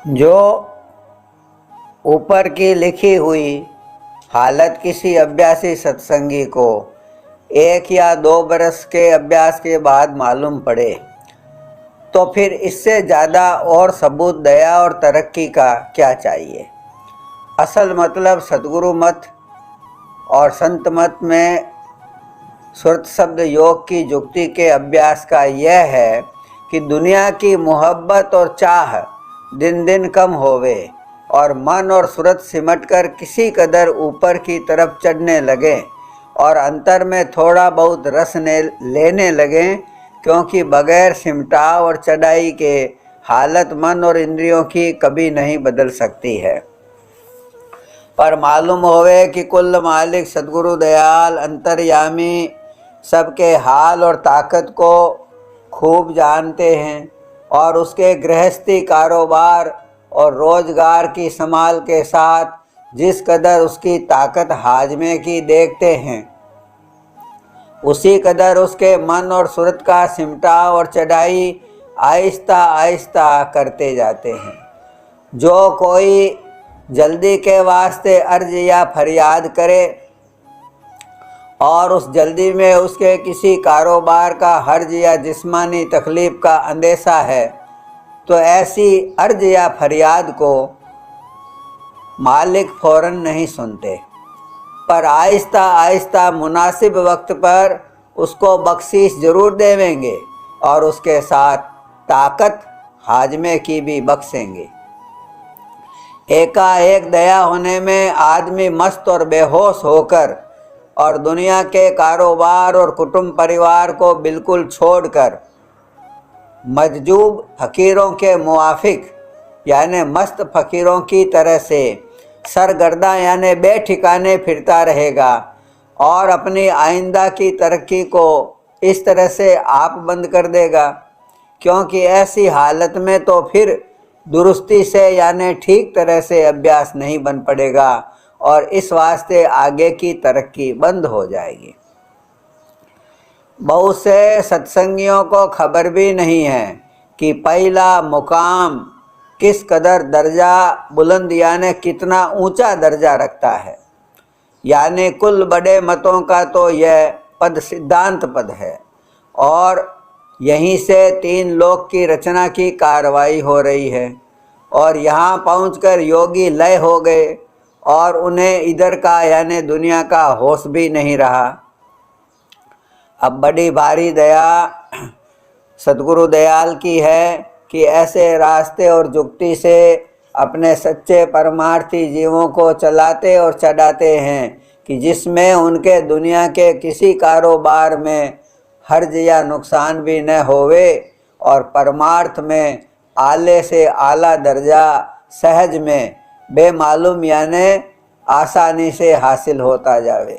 जो ऊपर की लिखी हुई हालत किसी अभ्यासी सत्संगी को 1 या 2 बरस के अभ्यास के बाद मालूम पड़े तो फिर इससे ज़्यादा और सबूत दया और तरक्की का क्या चाहिए। असल मतलब सद्गुरु मत और संत मत में सुरत शब्द योग की जुक्ति के अभ्यास का यह है कि दुनिया की मोहब्बत और चाह दिन दिन कम होवे और मन और सूरत सिमट कर किसी कदर ऊपर की तरफ चढ़ने लगे और अंतर में थोड़ा बहुत रस लेने लगे, क्योंकि बगैर सिमटाव और चढ़ाई के हालत मन और इंद्रियों की कभी नहीं बदल सकती है। पर मालूम होवे कि कुल मालिक सद्गुरु दयाल अंतर्यामी सबके हाल और ताकत को खूब जानते हैं और उसके गृहस्थी कारोबार और रोजगार की संभाल के साथ जिस कदर उसकी ताकत हाजमे की देखते हैं, उसी कदर उसके मन और सूरत का सिमटाव और चढ़ाई आहिस्ता आहिस्ता करते जाते हैं। जो कोई जल्दी के वास्ते अर्ज या फरियाद करे और उस जल्दी में उसके किसी कारोबार का हर्ज या जिस्मानी तकलीफ का अंदेशा है, तो ऐसी अर्ज या फरियाद को मालिक फौरन नहीं सुनते, पर आहिस्ता आहिस्ता मुनासिब वक्त पर उसको बख्शीश जरूर देवेंगे और उसके साथ ताकत हाजमे की भी बख्शेंगे। एकाएक दया होने में आदमी मस्त और बेहोश होकर और दुनिया के कारोबार और कुटुंब परिवार को बिल्कुल छोड़कर मजजूब फकीरों के मुआफिक यानी मस्त फकीरों की तरह से सरगर्दा यानी बेठिकाने फिरता रहेगा और अपनी आइंदा की तरक्की को इस तरह से आप बंद कर देगा, क्योंकि ऐसी हालत में तो फिर दुरुस्ती से यानी ठीक तरह से अभ्यास नहीं बन पड़ेगा और इस वास्ते आगे की तरक्की बंद हो जाएगी। बहुत से सत्संगियों को खबर भी नहीं है कि पहला मुकाम किस कदर दर्जा बुलंद यानी कितना ऊंचा दर्जा रखता है। यानी कुल बड़े मतों का तो यह पद सिद्धांत पद है और यहीं से 3 लोक की रचना की कार्रवाई हो रही है और यहाँ पहुंचकर योगी लय हो गए और उन्हें इधर का यानी दुनिया का होश भी नहीं रहा। अब बड़ी भारी दया सद्गुरु दयाल की है कि ऐसे रास्ते और जुक्ति से अपने सच्चे परमार्थी जीवों को चलाते और चढ़ाते हैं कि जिसमें उनके दुनिया के किसी कारोबार में हर्ज या नुकसान भी न होवे और परमार्थ में आले से आला दर्जा सहज में बेमालूम यानी आसानी से हासिल होता जावे।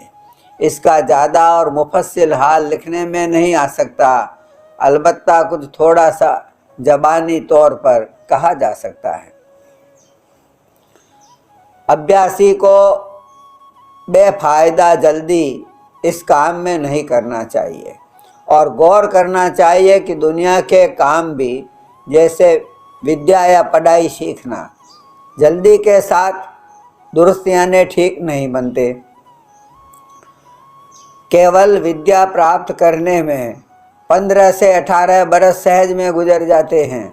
इसका ज़्यादा और मुफस्सिल हाल लिखने में नहीं आ सकता, अलबत्ता कुछ थोड़ा सा ज़बानी तौर पर कहा जा सकता है। अभ्यासी को बेफायदा जल्दी इस काम में नहीं करना चाहिए और गौर करना चाहिए कि दुनिया के काम भी जैसे विद्या या पढ़ाई सीखना जल्दी के साथ दुरुस्त यानी ठीक नहीं बनते। केवल विद्या प्राप्त करने में 15 से 18 बरस सहज में गुजर जाते हैं,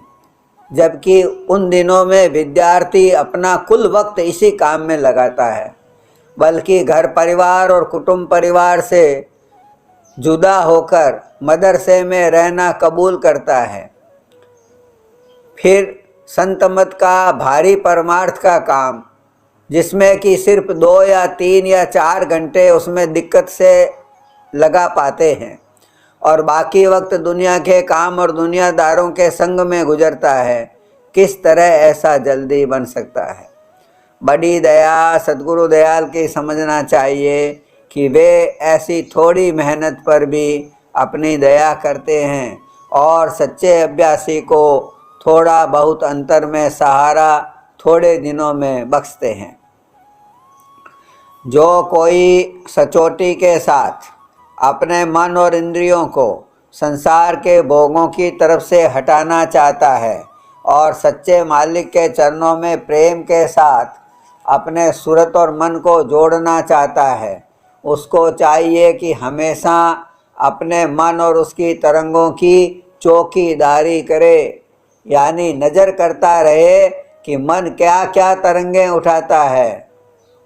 जबकि उन दिनों में विद्यार्थी अपना कुल वक्त इसी काम में लगाता है, बल्कि घर परिवार और कुटुंब परिवार से जुदा होकर मदरसे में रहना कबूल करता है। फिर संत मत का भारी परमार्थ का काम जिसमें कि सिर्फ 2 या 3 या 4 घंटे उसमें दिक्कत से लगा पाते हैं और बाकी वक्त दुनिया के काम और दुनियादारों के संग में गुजरता है, किस तरह ऐसा जल्दी बन सकता है। बड़ी दया सद्गुरु दयाल की समझना चाहिए कि वे ऐसी थोड़ी मेहनत पर भी अपनी दया करते हैं और सच्चे अभ्यासी को थोड़ा बहुत अंतर में सहारा थोड़े दिनों में बख्शते हैं। जो कोई सचोटी के साथ अपने मन और इंद्रियों को संसार के भोगों की तरफ से हटाना चाहता है और सच्चे मालिक के चरणों में प्रेम के साथ अपने सूरत और मन को जोड़ना चाहता है, उसको चाहिए कि हमेशा अपने मन और उसकी तरंगों की चौकीदारी करे, यानी नज़र करता रहे कि मन क्या क्या तरंगें उठाता है।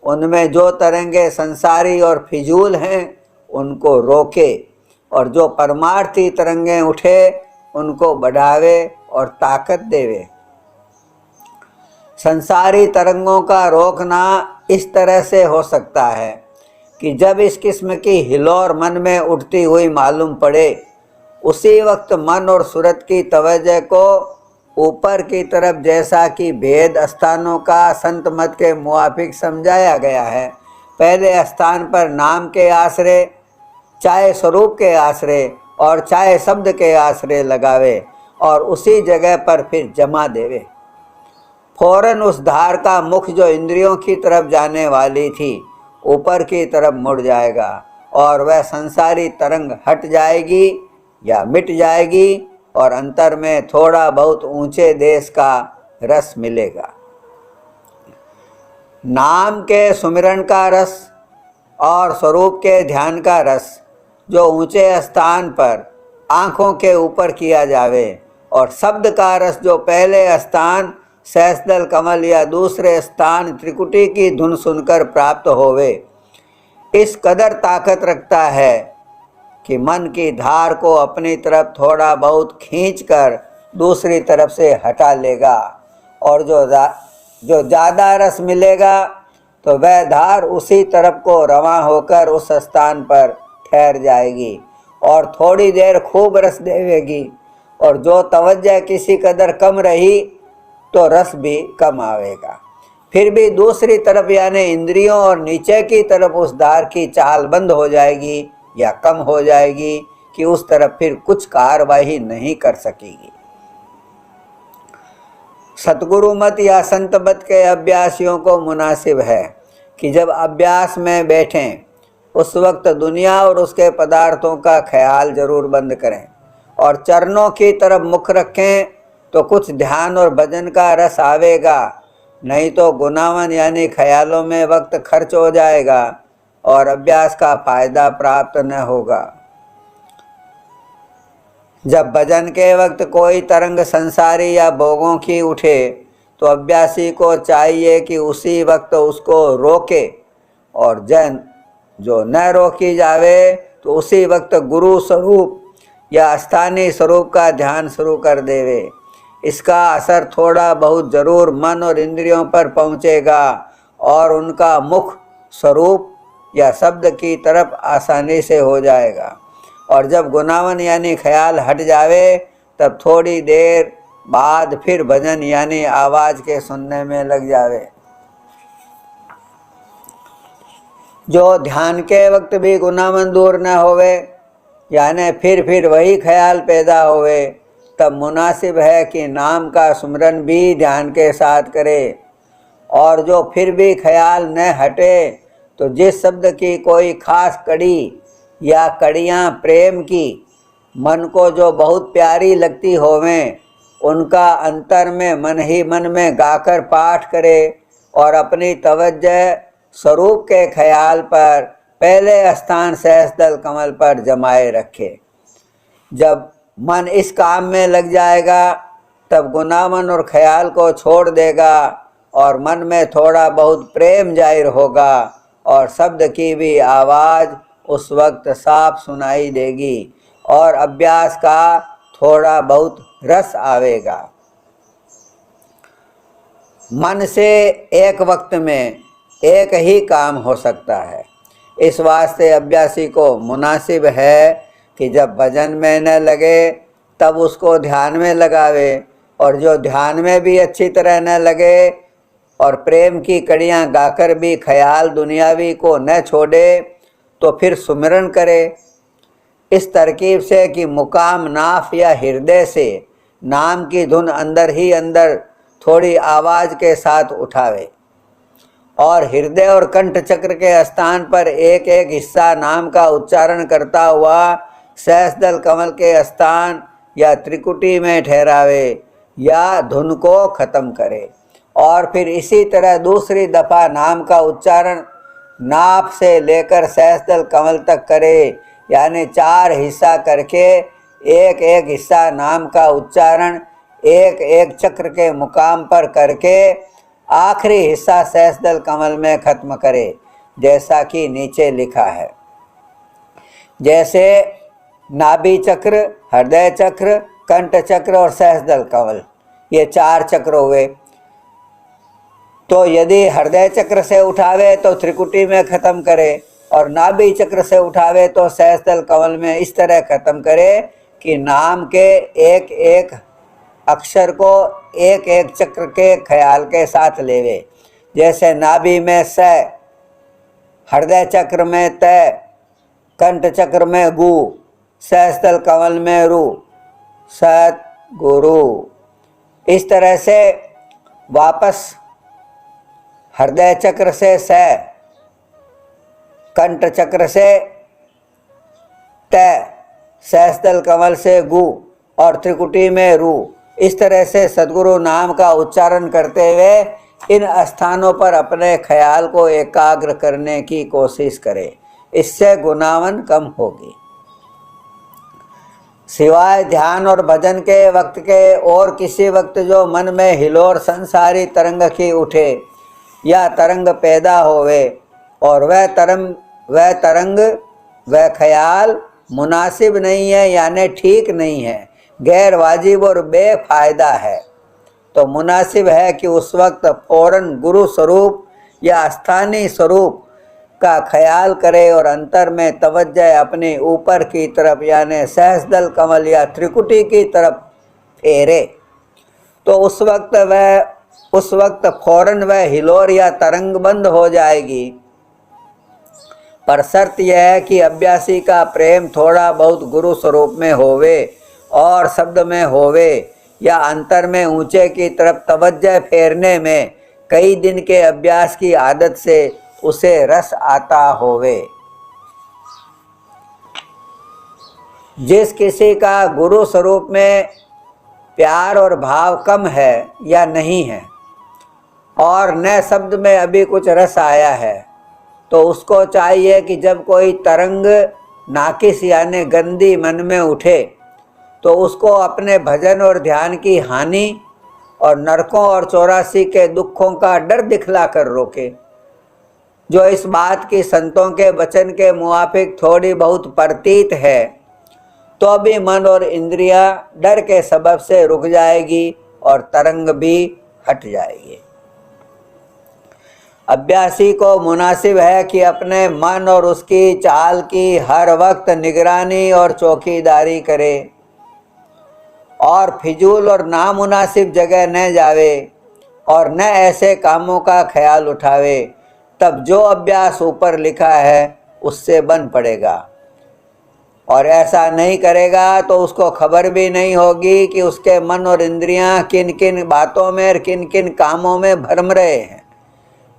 उनमें जो तरंगे संसारी और फिजूल हैं उनको रोके, और जो परमार्थी तरंगें उठे उनको बढ़ावे और ताकत देवे। संसारी तरंगों का रोकना इस तरह से हो सकता है कि जब इस किस्म की हिलोर मन में उठती हुई मालूम पड़े, उसी वक्त मन और सूरत की तवज्जो को ऊपर की तरफ, जैसा कि भेद स्थानों का संत मत के मुआफिक समझाया गया है, पहले स्थान पर नाम के आश्रय, चाहे स्वरूप के आश्रय और चाहे शब्द के आश्रय लगावे और उसी जगह पर फिर जमा देवे। फौरन उस धार का मुख जो इंद्रियों की तरफ जाने वाली थी ऊपर की तरफ मुड़ जाएगा और वह संसारी तरंग हट जाएगी या मिट जाएगी और अंतर में थोड़ा बहुत ऊंचे देश का रस मिलेगा। नाम के सुमिरन का रस और स्वरूप के ध्यान का रस जो ऊंचे स्थान पर आँखों के ऊपर किया जावे, और शब्द का रस जो पहले स्थान सहस्दल कमल या दूसरे स्थान त्रिकुटी की धुन सुनकर प्राप्त होवे, इस कदर ताकत रखता है कि मन की धार को अपनी तरफ थोड़ा बहुत खींचकर दूसरी तरफ से हटा लेगा, और जो ज़्यादा रस मिलेगा तो वह धार उसी तरफ को रवां होकर उस स्थान पर ठहर जाएगी और थोड़ी देर खूब रस देवेगी, और जो तवज्जो किसी कदर कम रही तो रस भी कम आवेगा। फिर भी दूसरी तरफ यानी इंद्रियों और नीचे की तरफ उस धार की चाल बंद हो जाएगी या कम हो जाएगी कि उस तरफ फिर कुछ कार्रवाई नहीं कर सकेगी। सतगुरु मत या संत मत के अभ्यासियों को मुनासिब है कि जब अभ्यास में बैठें उस वक्त दुनिया और उसके पदार्थों का ख्याल जरूर बंद करें और चरणों की तरफ मुख रखें, तो कुछ ध्यान और भजन का रस आवेगा, नहीं तो गुनावन यानी ख्यालों में वक्त खर्च हो जाएगा और अभ्यास का फायदा प्राप्त न होगा। जब भजन के वक्त कोई तरंग संसारी या भोगों की उठे तो अभ्यासी को चाहिए कि उसी वक्त उसको रोके, और जो न रोकी जावे तो उसी वक्त गुरु स्वरूप या स्थानीय स्वरूप का ध्यान शुरू कर देवे। इसका असर थोड़ा बहुत जरूर मन और इंद्रियों पर पहुँचेगा और उनका मुख स्वरूप या शब्द की तरफ आसानी से हो जाएगा, और जब गुनावन यानी ख्याल हट जावे तब थोड़ी देर बाद फिर भजन यानी आवाज़ के सुनने में लग जावे। जो ध्यान के वक्त भी गुनावन दूर न होवे यानी फिर वही ख्याल पैदा होवे, तब मुनासिब है कि नाम का सुमरन भी ध्यान के साथ करे, और जो फिर भी ख्याल न हटे तो जिस शब्द की कोई खास कड़ी या कड़ियाँ प्रेम की मन को जो बहुत प्यारी लगती होवें, उनका अंतर में मन ही मन में गाकर पाठ करे और अपनी तवज्जो स्वरूप के ख्याल पर पहले स्थान सहस्दल कमल पर जमाए रखे। जब मन इस काम में लग जाएगा तब गुनावन और ख्याल को छोड़ देगा और मन में थोड़ा बहुत प्रेम जाहिर होगा और शब्द की भी आवाज़ उस वक्त साफ सुनाई देगी और अभ्यास का थोड़ा बहुत रस आवेगा। मन से एक वक्त में एक ही काम हो सकता है, इस वास्ते अभ्यासी को मुनासिब है कि जब भजन में न लगे तब उसको ध्यान में लगावे, और जो ध्यान में भी अच्छी तरह न लगे और प्रेम की कड़ियाँ गाकर भी ख्याल दुनियावी को न छोड़े तो फिर सुमिरन करे इस तरकीब से कि मुकाम नाफ या हृदय से नाम की धुन अंदर ही अंदर थोड़ी आवाज़ के साथ उठावे और हृदय और कंठ चक्र के स्थान पर एक एक हिस्सा नाम का उच्चारण करता हुआ सहस्दल कमल के स्थान या त्रिकुटी में ठहरावे, या धुन को खत्म करे। और फिर इसी तरह दूसरी दफा नाम का उच्चारण नाभ से लेकर सहस्त्रदल कमल तक करे, यानी 4 हिस्सा करके एक एक हिस्सा नाम का उच्चारण एक एक चक्र के मुकाम पर करके आखिरी हिस्सा सहस्त्रदल कमल में खत्म करे, जैसा कि नीचे लिखा है। जैसे नाभि चक्र, हृदय चक्र, कंठ चक्र और सहस्त्रदल कमल, ये 4 चक्र हुए। तो यदि हृदय चक्र से उठावे तो त्रिकुटी में खत्म करे, और नाभि चक्र से उठावे तो सहस्त्रदल कमल में इस तरह खत्म करे कि नाम के एक एक अक्षर को एक एक चक्र के ख्याल के साथ लेवे। जैसे नाभि में स, हृदय चक्र में त, कंठ चक्र में गु, सहस्त्रदल कमल में रु, सत गुरु। इस तरह से वापस हृदय चक्र से स, कंठ चक्र से त, सहस्त्रदल कमल से गु और त्रिकुटी में रु, इस तरह से सद्गुरु नाम का उच्चारण करते हुए इन स्थानों पर अपने ख्याल को एकाग्र करने की कोशिश करें। इससे गुनावन कम होगी। सिवाय ध्यान और भजन के वक्त के और किसी वक्त जो मन में हिलोर संसारी तरंग की उठे या तरंग पैदा होवे और वह तरंग वह ख्याल मुनासिब नहीं है, यानी ठीक नहीं है, गैर वाजिब और बेफायदा है, तो मुनासिब है कि उस वक्त फौरन गुरु स्वरूप या स्थानीय स्वरूप का ख्याल करे और अंतर में तवज्जह अपने ऊपर की तरफ यानी सहस्त्रदल कमल या त्रिकुटी की तरफ फेरे। तो उस वक्त फौरन वह हिलोर या तरंग बंद हो जाएगी। पर शर्त यह है कि अभ्यासी का प्रेम थोड़ा बहुत गुरु स्वरूप में होवे और शब्द में होवे या अंतर में ऊंचे की तरफ तवज्जह फेरने में कई दिन के अभ्यास की आदत से उसे रस आता होवे। जिस किसी का गुरु स्वरूप में प्यार और भाव कम है या नहीं है और न शब्द में अभी कुछ रस आया है, तो उसको चाहिए कि जब कोई तरंग नाकिस यानी गंदी मन में उठे तो उसको अपने भजन और ध्यान की हानि और नरकों और 84 के दुखों का डर दिखला कर रोके। जो इस बात की संतों के वचन के मुआफिक थोड़ी बहुत प्रतीत है, तो भी मन और इंद्रियां डर के सबब से रुक जाएगी और तरंग भी हट जाएगी। अभ्यासी को मुनासिब है कि अपने मन और उसकी चाल की हर वक्त निगरानी और चौकीदारी करे और फिजूल और नामुनासिब जगह न जावे और न ऐसे कामों का ख्याल उठावे। तब जो अभ्यास ऊपर लिखा है उससे बन पड़ेगा, और ऐसा नहीं करेगा तो उसको खबर भी नहीं होगी कि उसके मन और इंद्रियां किन किन बातों में और किन किन कामों में भरम रहे हैं,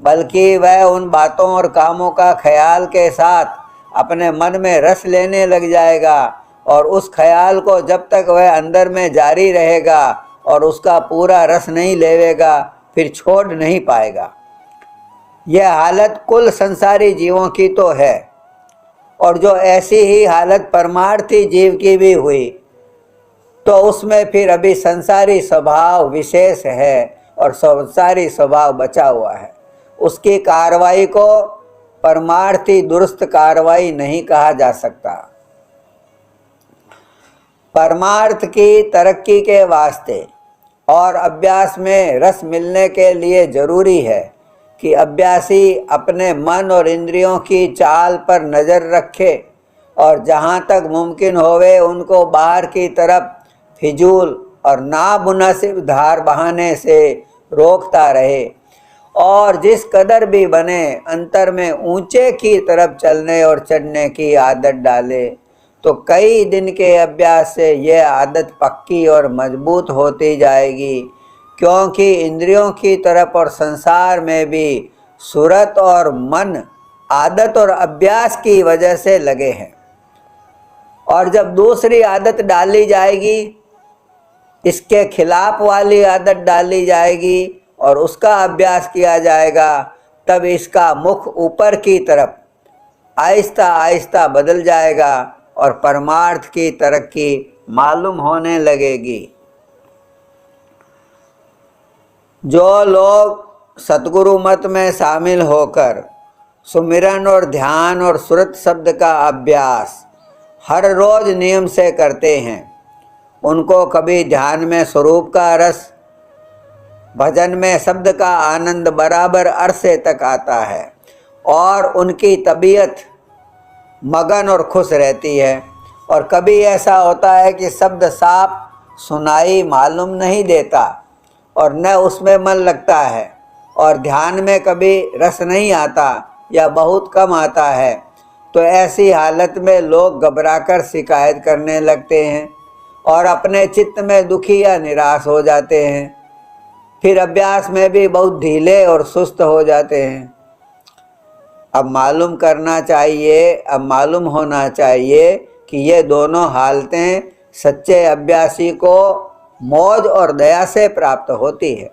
बल्कि वह उन बातों और कामों का ख्याल के साथ अपने मन में रस लेने लग जाएगा और उस ख्याल को जब तक वह अंदर में जारी रहेगा और उसका पूरा रस नहीं लेवेगा फिर छोड़ नहीं पाएगा। यह हालत कुल संसारी जीवों की तो है, और जो ऐसी ही हालत परमार्थी जीव की भी हुई तो उसमें फिर अभी संसारी स्वभाव विशेष है और संसारी स्वभाव बचा हुआ है। उसकी कार्रवाई को परमार्थी दुरुस्त कार्रवाई नहीं कहा जा सकता। परमार्थ की तरक्की के वास्ते और अभ्यास में रस मिलने के लिए जरूरी है कि अभ्यासी अपने मन और इंद्रियों की चाल पर नज़र रखे और जहाँ तक मुमकिन होवे उनको बाहर की तरफ फिजूल और नामुनासिब धार बहाने से रोकता रहे, और जिस कदर भी बने अंतर में ऊंचे की तरफ चलने और चढ़ने की आदत डाले, तो कई दिन के अभ्यास से यह आदत पक्की और मजबूत होती जाएगी। क्योंकि इंद्रियों की तरफ और संसार में भी सूरत और मन आदत और अभ्यास की वजह से लगे हैं, और जब दूसरी आदत डाली जाएगी इसके खिलाफ वाली आदत डाली जाएगी और उसका अभ्यास किया जाएगा, तब इसका मुख ऊपर की तरफ आहिस्ता आहिस्ता बदल जाएगा और परमार्थ की तरक्की मालूम होने लगेगी। जो लोग सतगुरु मत में शामिल होकर सुमिरन और ध्यान और सुरत शब्द का अभ्यास हर रोज नियम से करते हैं, उनको कभी ध्यान में स्वरूप का रस, भजन में शब्द का आनंद बराबर अरसे तक आता है और उनकी तबीयत मगन और खुश रहती है। और कभी ऐसा होता है कि शब्द साफ सुनाई मालूम नहीं देता और न उसमें मन लगता है, और ध्यान में कभी रस नहीं आता या बहुत कम आता है। तो ऐसी हालत में लोग घबराकर शिकायत करने लगते हैं और अपने चित्त में दुखी या निराश हो जाते हैं। फिर अभ्यास में भी बहुत ढीले और सुस्त हो जाते हैं। अब मालूम होना चाहिए कि ये दोनों हालतें सच्चे अभ्यासी को मौज और दया से प्राप्त होती है।